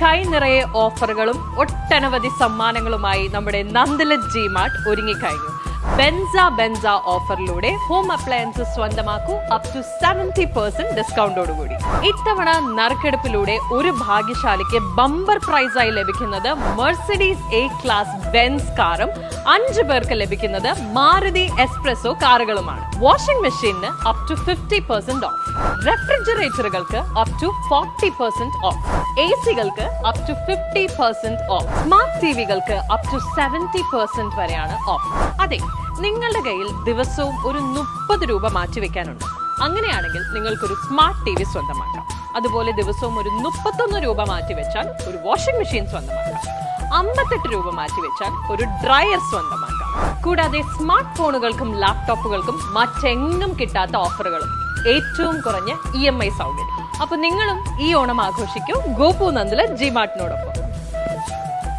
കൈ നിറയെ ഓഫറുകളും ഒട്ടനവധി സമ്മാനങ്ങളുമായി നമ്മുടെ നന്ദലത് ജി മാർട്ട് ഒരുങ്ങിക്കഴിഞ്ഞു. ബെൻസ ഓഫറിലൂടെ ഹോം അപ്ലയൻസസ് സ്വന്തമാക്കൂ അപ് ടു 70% ഡിസ്കൗണ്ടോടുകൂടി. ഇത്തവണ നറുക്കെടുപ്പിലൂടെ ഒരു ഭാഗ്യശാലിക്ക് ബമ്പർ പ്രൈസായി ലഭിക്കുന്നത് മെർസിഡീസ് എ ക്ലാസ് ബെൻസ് കാറും 5 പേർക്ക് ലഭിക്കുന്നത് മാരുതി എസ്പ്രസോ കാറുകളുമാണ്. വാഷിംഗ് മെഷീനിന് അപ് ടു 50% ഓഫ്, റെഫ്രിജറേറ്ററുകൾക്ക് അപ് ടു 40% ഓഫ്, AC-കൾക്ക് അപ് ടു 50% ഓഫ്, സ്മാർട്ട് ടിവികൾക്ക് അപ് ടു 70% വരെയാണ് ഓഫ്. അതെ, നിങ്ങളുടെ കയ്യിൽ ദിവസവും ഒരു 30 രൂപ മാറ്റിവെക്കാനുണ്ട്. അങ്ങനെയാണെങ്കിൽ നിങ്ങൾക്കൊരു സ്മാർട്ട് TV സ്വന്തമാക്കാം. അതുപോലെ ദിവസവും ഒരു 31 രൂപ മാറ്റിവെച്ചാൽ ഒരു വാഷിംഗ് മെഷീൻ സ്വന്തമാക്കാം. 58 രൂപ മാറ്റിവെച്ചാൽ ഒരു ഡ്രയർ സ്വന്തമാക്കാം. കൂടാതെ സ്മാർട്ട് ഫോണുകൾക്കും ലാപ്ടോപ്പുകൾക്കും മറ്റെങ്ങും കിട്ടാത്ത ഓഫറുകളും ഏറ്റവും കുറഞ്ഞ EMI സൗകര്യം. അപ്പൊ നിങ്ങളും ഈ ഓണം ആഘോഷിക്കൂ ഗോപു നന്ദലത് ജി മാർട്ടിനോടൊപ്പം.